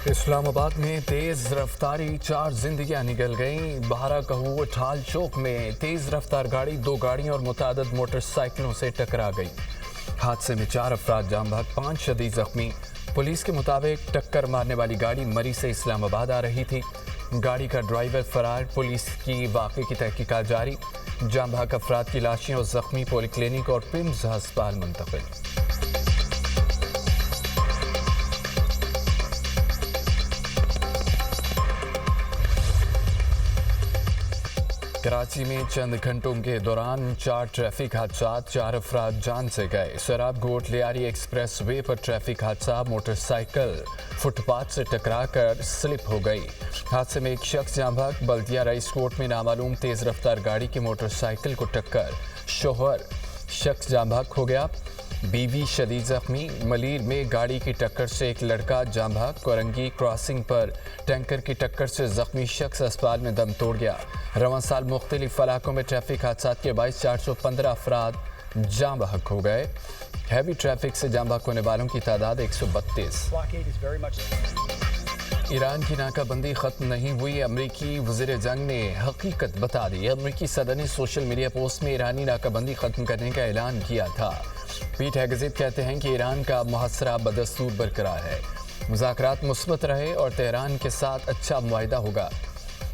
اسلام آباد میں تیز رفتاری 4 زندگیاں نکل گئیں۔ بہارا کہو اٹھال چوک میں تیز رفتار گاڑی 2 گاڑیوں اور متعدد موٹر سائیکلوں سے ٹکرا گئی۔ حادثے میں 4 افراد جاں بحق، 5 شدید زخمی۔ پولیس کے مطابق ٹکر مارنے والی گاڑی مری سے اسلام آباد آ رہی تھی۔ گاڑی کا ڈرائیور فرار۔ پولیس کی واقعے کی تحقیقات جاری۔ جاں بحق افراد کی لاشیں اور زخمی پولی کلینک اور پمز ہسپتال منتقل۔ کراچی میں چند گھنٹوں کے دوران 4 ٹریفک حادثات، 4 افراد جان سے گئے۔ سراب گوٹ لیاری ایکسپریس وے پر ٹریفک حادثہ، موٹر سائیکل فٹ پاتھ سے ٹکرا کر سلپ ہو گئی۔ حادثے میں ایک شخص جاں بحق۔ بلدیہ رئیس کوٹ میں نامعلوم تیز رفتار گاڑی کی موٹر سائیکل کو ٹکر، شوہر شخص جاں بحق ہو گیا، بیوی شدید زخمی۔ ملیر میں گاڑی کی ٹکر سے ایک لڑکا جاں بحق۔ کورنگی کراسنگ پر ٹینکر کی ٹکر سے زخمی شخص اسپتال میں دم توڑ گیا۔ رواں سال مختلف علاقوں میں ٹریفک حادثات کے باعث 415 افراد جاں بحق ہو گئے۔ ہیوی ٹریفک سے جاں بحق ہونے والوں کی تعداد 132۔ ایران کی ناکہ بندی ختم نہیں ہوئی، امریکی وزیر جنگ نے حقیقت بتا دی۔ امریکی صدر نے سوشل میڈیا پوسٹ میں ایرانی ناکہ بندی ختم کرنے کا اعلان کیا تھا۔ پیٹ ہیگزیت کہتے ہیں کہ ایران کا محاصرہ بدستور برقرار ہے، مذاکرات مثبت رہے اور تہران کے ساتھ اچھا معاہدہ ہوگا۔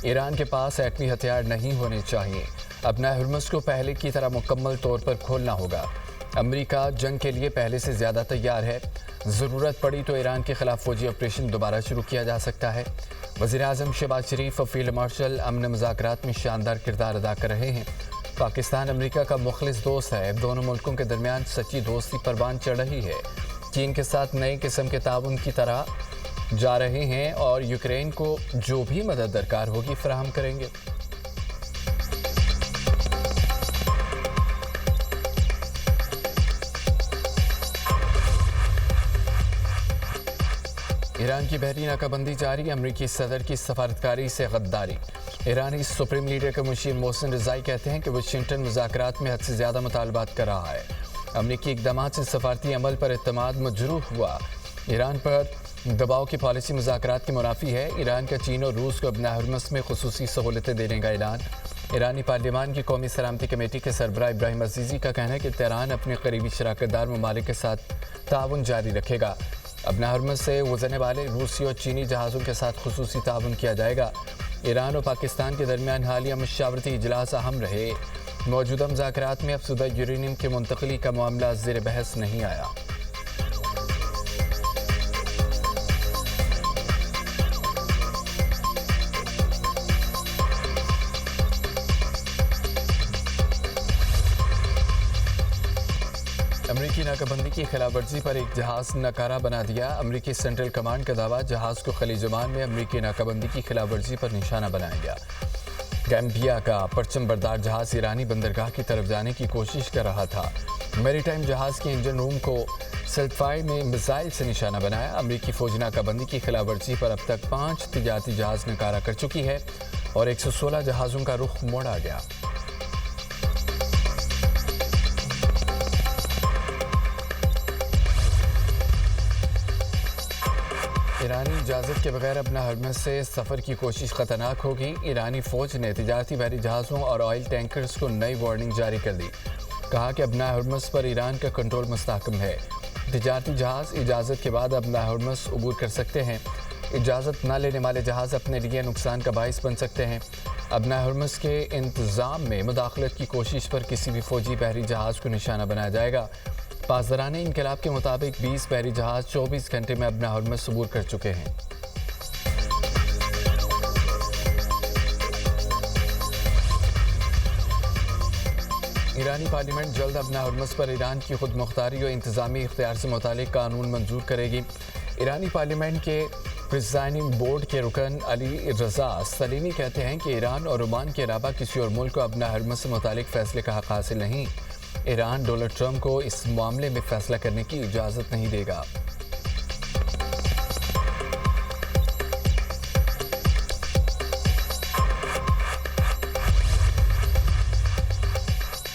ایران کے پاس ایٹمی ہتھیار نہیں ہونے چاہیے، اپنا ہرمز کو پہلے کی طرح مکمل طور پر کھولنا ہوگا۔ امریکہ جنگ کے لیے پہلے سے زیادہ تیار ہے، ضرورت پڑی تو ایران کے خلاف فوجی آپریشن دوبارہ شروع کیا جا سکتا ہے۔ وزیراعظم شہباز شریف اور فیلڈ مارشل امن مذاکرات میں شاندار کردار ادا کر رہے ہیں۔ پاکستان امریکہ کا مخلص دوست ہے، دونوں ملکوں کے درمیان سچی دوستی پروان چڑھ رہی ہے۔ چین کے ساتھ نئی قسم کے تعاون کی طرح جا رہے ہیں اور یوکرین کو جو بھی مدد درکار ہوگی فراہم کریں گے۔ ایران کی بحری ناکہ بندی جاری، امریکی صدر کی سفارتکاری سے غداری۔ ایرانی سپریم لیڈر کے مشیر محسن رضائی کہتے ہیں کہ واشنگٹن مذاکرات میں حد سے زیادہ مطالبات کر رہا ہے۔ امریکی اقدامات سے سفارتی عمل پر اعتماد مجروح ہوا۔ ایران پر دباؤ کی پالیسی مذاکرات کے منافی ہے۔ ایران کا چین اور روس کو اپنا ہرمز میں خصوصی سہولتیں دینے کا اعلان۔ ایرانی پارلیمان کی قومی سلامتی کمیٹی کے سربراہ ابراہیم عزیزی کا کہنا ہے کہ تہران اپنے قریبی شراکت دار ممالک کے ساتھ تعاون جاری رکھے گا۔ اپنا ہرمز سے گزرنے والے روسی اور چینی جہازوں کے ساتھ خصوصی تعاون کیا جائے گا۔ ایران اور پاکستان کے درمیان حالیہ مشاورتی اجلاس اہم رہے۔ موجودہ مذاکرات میں افزودہ یورینیم کی منتقلی کا معاملہ زیر بحث نہیں آیا۔ امریکی ناکہ بندی کی خلاف ورزی پر ایک جہاز ناکارہ بنا دیا۔ امریکی سینٹرل کمانڈ کا دعویٰ، جہاز کو خلیج عمان میں امریکی ناکہ بندی کی خلاف ورزی پر نشانہ بنایا گیا۔ گیمبیا کا پرچم بردار جہاز ایرانی بندرگاہ کی طرف جانے کی کوشش کر رہا تھا۔ میری ٹائم جہاز کے انجن روم کو سیلفائی میں میزائل سے نشانہ بنایا۔ امریکی فوج ناکہ بندی کی خلاف ورزی پر اب تک 5 تجارتی جہاز ناکارہ کر چکی ہے اور 116 جہازوں کا رخ موڑا گیا۔ ایرانی اجازت کے بغیر اپنا ہرمز سے سفر کی کوشش خطرناک ہوگی۔ ایرانی فوج نے تجارتی بحری جہازوں اور آئل ٹینکرز کو نئی وارننگ جاری کر دی۔ کہا کہ اپنا ہرمز پر ایران کا کنٹرول مستحکم ہے۔ تجارتی جہاز اجازت کے بعد اپنا ہرمز عبور کر سکتے ہیں۔ اجازت نہ لینے والے جہاز اپنے لیے نقصان کا باعث بن سکتے ہیں۔ اپنا ہرمز کے انتظام میں مداخلت کی کوشش پر کسی بھی فوجی بحری جہاز کو نشانہ بنایا جائے گا۔ پاسداران انقلاب کے مطابق 20 بحری جہاز 24 گھنٹے میں اپنا ہرمز عبور کر چکے ہیں۔ ایرانی پارلیمنٹ جلد اپنا ہرمز پر ایران کی خود مختاری اور انتظامی اختیار سے متعلق قانون منظور کرے گی۔ ایرانی پارلیمنٹ کے پریزائڈنگ بورڈ کے رکن علی رضا سلیمی کہتے ہیں کہ ایران اور عمان کے علاوہ کسی اور ملک کو اپنا ہرمز سے متعلق فیصلے کا حق حاصل نہیں۔ ایران ڈونلڈ ٹرمپ کو اس معاملے میں فیصلہ کرنے کی اجازت نہیں دے گا۔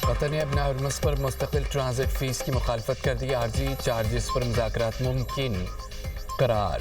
قطر نے اپنا ہرمز پر مستقل ٹرانزٹ فیس کی مخالفت کر دی۔ عارضی چارجز پر مذاکرات ممکن قرار۔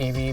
EV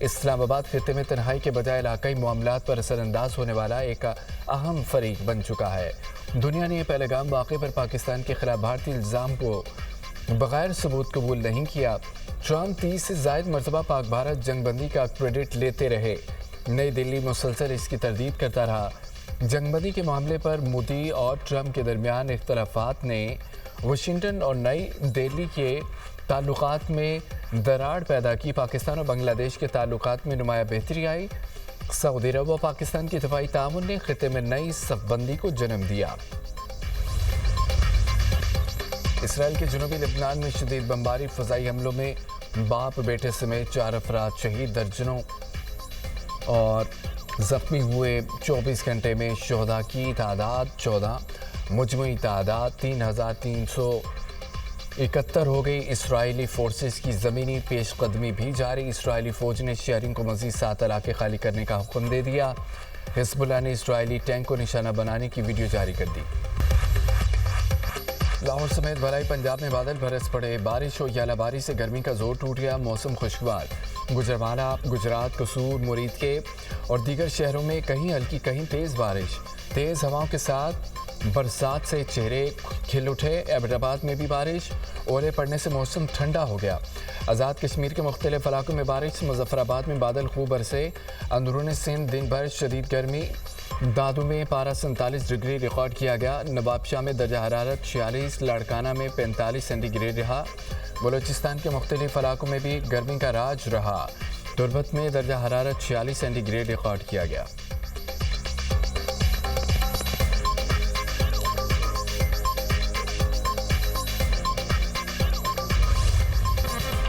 اسلام آباد خطے میں تنہائی کے بجائے علاقائی معاملات پر اثر انداز ہونے والا ایک اہم فریق بن چکا ہے۔ دنیا نے یہ پہلگام واقعے پر پاکستان کے خلاف بھارتی الزام کو بغیر ثبوت قبول نہیں کیا۔ ٹرمپ 30 سے زائد مرتبہ پاک بھارت جنگ بندی کا کریڈٹ لیتے رہے۔ نئی دلی مسلسل اس کی تردید کرتا رہا۔ جنگ بندی کے معاملے پر مودی اور ٹرمپ کے درمیان اختلافات نے واشنگٹن اور نئی دہلی کے تعلقات میں دراڑ پیدا کی۔ پاکستان اور بنگلہ دیش کے تعلقات میں نمایاں بہتری آئی۔ سعودی عرب و پاکستان کی دفاعی تعاون نے خطے میں نئی صف بندی کو جنم دیا۔ اسرائیل کے جنوبی لبنان میں شدید بمباری، فضائی حملوں میں باپ بیٹے سمیت 4 افراد شہید، درجنوں اور زخمی ہوئے۔ 24 گھنٹے میں شہداء کی تعداد 14، مجموعی تعداد 3371 ہو گئی۔ اسرائیلی فورسز کی زمینی پیش قدمی بھی جاری۔ اسرائیلی فوج نے شہریوں کو مزید 7 علاقے خالی کرنے کا حکم دے دیا۔ حزب اللہ نے اسرائیلی ٹینک کو نشانہ بنانے کی ویڈیو جاری کر دی۔ لاہور سمیت بھلائی پنجاب میں بادل برس پڑے، بارش و ژالہ باری سے گرمی کا زور ٹوٹ گیا، موسم خوشگوار۔ گجرانوالہ، گجرات، قصور، مرید کے اور دیگر شہروں میں کہیں ہلکی کہیں تیز بارش، تیز ہواؤں کے ساتھ برسات سے چہرے کھل اٹھے۔ ایبٹ میں بھی بارش، اولے پڑنے سے موسم ٹھنڈا ہو گیا۔ آزاد کشمیر کے مختلف علاقوں میں بارش، مظفر آباد میں بادل خوب برسے۔ اندرون سندھ دن بھر شدید گرمی، دادو میں پارہ 47 ڈگری ریکارڈ کیا گیا۔ نواب شاہ میں درجہ حرارت 46، لاڑکانہ میں 45 سینٹی گریڈ رہا۔ بلوچستان کے مختلف علاقوں میں بھی گرمی کا راج رہا۔ تربت میں درجہ حرارت 46 سینٹی گریڈ ریکارڈ کیا گیا۔